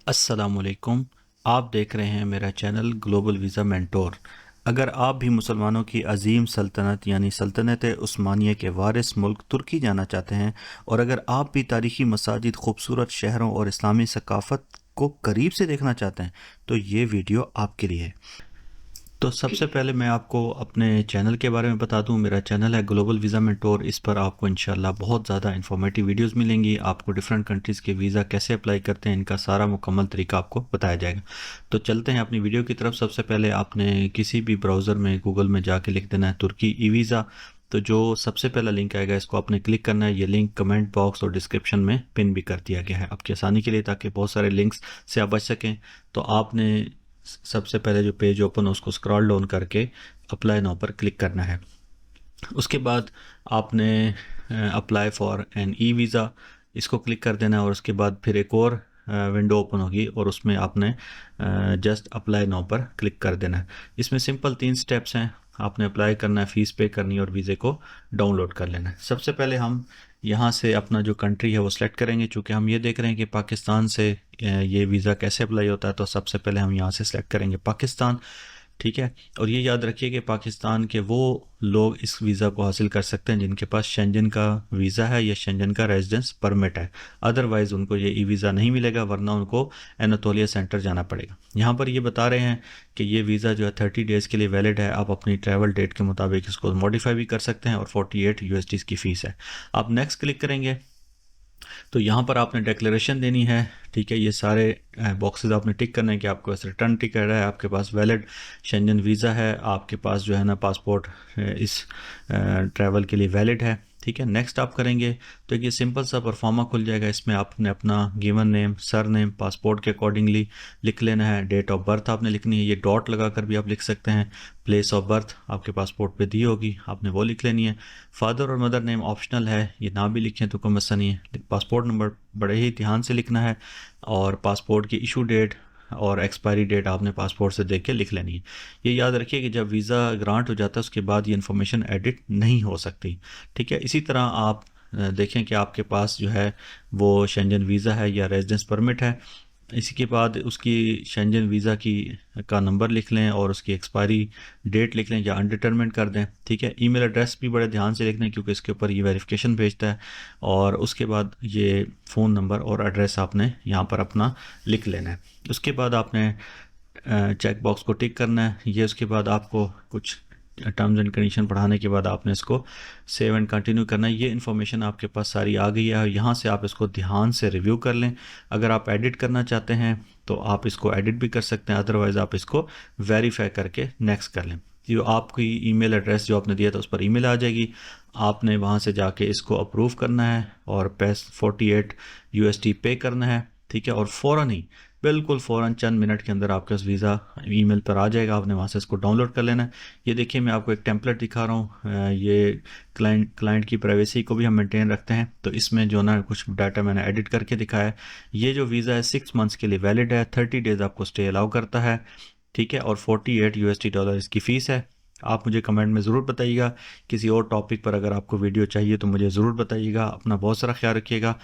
अस्सलाम वालेकुम। आप देख रहे हैं मेरा चैनल ग्लोबल वीज़ा मेंटोर। अगर आप भी मुसलमानों की अजीम सल्तनत यानी सल्तनत उस्मानिया के वारिस मुल्क तुर्की जाना चाहते हैं, और अगर आप भी तारीख़ी मसाजिद, खूबसूरत शहरों और इस्लामी सकाफ़त को करीब से देखना चाहते हैं, तो ये वीडियो आपके लिए है। तो सबसे पहले मैं आपको अपने चैनल के बारे में बता दूं। मेरा चैनल है ग्लोबल वीज़ा मेंटोर। इस पर आपको इंशाल्लाह बहुत ज़्यादा इन्फॉर्मेटिव वीडियोस मिलेंगी। आपको डिफरेंट कंट्रीज़ के वीज़ा कैसे अप्लाई करते हैं, इनका सारा मुकम्मल तरीका आपको बताया जाएगा। तो चलते हैं अपनी वीडियो की तरफ। सबसे पहले आपने किसी भी ब्राउज़र में, गूगल में जाके लिख देना है तुर्की ई वीज़ा। तो जो सबसे पहला लिंक आएगा, इसको आपने क्लिक करना है। ये लिंक कमेंट बॉक्स और डिस्क्रिप्शन में पिन भी कर दिया गया है आपकी आसानी के लिए, ताकि बहुत सारे लिंक्स से आप बच सकें। तो आपने सबसे पहले जो पेज ओपन हो उसको स्क्रॉल डाउन करके अप्लाई नाउ पर क्लिक करना है। उसके बाद आपने apply for an e visa इसको क्लिक कर देना है, और उसके बाद फिर एक और विंडो ओपन होगी और उसमें आपने जस्ट अप्लाई नाउ पर क्लिक कर देना है। इसमें सिंपल 3 स्टेप्स हैं। आपने अप्लाई करना है, फ़ीस पे करनी है और वीज़े को डाउनलोड कर लेना है। सबसे पहले हम यहाँ से अपना जो कंट्री है वो सिलेक्ट करेंगे। चूँकि हम ये देख रहे हैं कि पाकिस्तान से ये वीज़ा कैसे अप्लाई होता है, तो सबसे पहले हम यहाँ से सिलेक्ट करेंगे पाकिस्तान। ठीक है, और ये याद रखिए कि पाकिस्तान के वो लोग इस वीज़ा को हासिल कर सकते हैं जिनके पास शेंजन का वीज़ा है या शेंजन का रेजिडेंस परमिट है। अदरवाइज़ उनको ये ई वीज़ा नहीं मिलेगा, वरना उनको एनातोलिया सेंटर जाना पड़ेगा। यहाँ पर ये बता रहे हैं कि ये वीज़ा जो है 30 डेज़ के लिए वैलिड है। आप अपनी ट्रैवल डेट के मुताबिक इसको मॉडिफाई भी कर सकते हैं, और 48 USD की फ़ीस है। आप नेक्स्ट क्लिक करेंगे तो यहाँ पर आपने डिक्लेरेशन देनी है। ठीक है, ये सारे बॉक्सेस आपने टिक करने हैं कि आपके पास रिटर्न टिकट है, आपके पास वैलिड शेंजन वीज़ा है, आपके पास जो है ना पासपोर्ट इस ट्रैवल के लिए वैलिड है। ठीक है, नेक्स्ट आप करेंगे तो ये सिंपल सा परफॉर्मा खुल जाएगा। इसमें आपने अपना given name, sir name passport के अकॉर्डिंगली लिख लेना है। डेट ऑफ बर्थ आपने लिखनी है, ये डॉट लगा कर भी आप लिख सकते हैं। प्लेस ऑफ बर्थ आपके पासपोर्ट पे दी होगी, आपने वो लिख लेनी है। फादर और मदर नेम ऑप्शनल है, ये ना भी लिखें तो कोई मसला नहीं है। पासपोर्ट नंबर बड़े ही ध्यान से लिखना है, और पासपोर्ट की इशू डेट और एक्सपायरी डेट आपने पासपोर्ट से देख के लिख लेनी है। ये याद रखिए कि जब वीज़ा ग्रांट हो जाता है उसके बाद ये इन्फॉर्मेशन एडिट नहीं हो सकती। ठीक है, इसी तरह आप देखें कि आपके पास जो है वो शेंजन वीज़ा है या रेजिडेंस परमिट है। इसी के बाद उसकी शेंजन वीज़ा की का नंबर लिख लें और उसकी एक्सपायरी डेट लिख लें या अनडिटरमिनेट कर दें। ठीक है, ईमेल एड्रेस भी बड़े ध्यान से लिख लें क्योंकि इसके ऊपर ये वेरिफिकेशन भेजता है। और उसके बाद ये फ़ोन नंबर और एड्रेस आपने यहाँ पर अपना लिख लेना है। उसके बाद आपने चेक बॉक्स को टिक करना है। ये उसके बाद आपको कुछ टर्म्स एंड कंडीशन पढ़ाने के बाद आपने इसको सेव एंड कंटिन्यू करना है। ये इन्फॉर्मेशन आपके पास सारी आ गई है, यहाँ से आप इसको ध्यान से रिव्यू कर लें। अगर आप एडिट करना चाहते हैं तो आप इसको एडिट भी कर सकते हैं, अदरवाइज़ आप इसको वेरीफाई करके नेक्स्ट कर लें। जो आपकी ईमेल एड्रेस जो आपने दिया था उस पर ईमेल आ जाएगी। आपने वहाँ से जाके इसको अप्रूव करना है और 48 USD पे करना है। ठीक है, और फ़ौरन ही, बिल्कुल फ़ौरन चंद मिनट के अंदर आपका वीज़ा ईमेल पर आ जाएगा। आपने वहाँ से इसको डाउनलोड कर लेना है। ये देखिए, मैं आपको एक टेम्पलेट दिखा रहा हूँ। ये क्लाइंट की प्राइवेसी को भी हम मेंटेन रखते हैं, तो इसमें जो ना कुछ डाटा मैंने एडिट करके दिखाया है। ये जो वीज़ा है 6 मंथ्स के लिए वैलिड है, 30 डेज़ आपको स्टे अलाउ करता है। ठीक है, और 48 USD इसकी फ़ीस है। आप मुझे कमेंट में ज़रूर बताइएगा। किसी और टॉपिक पर अगर आपको वीडियो चाहिए तो मुझे ज़रूर बताइएगा। अपना बहुत सारा ख्याल रखिएगा।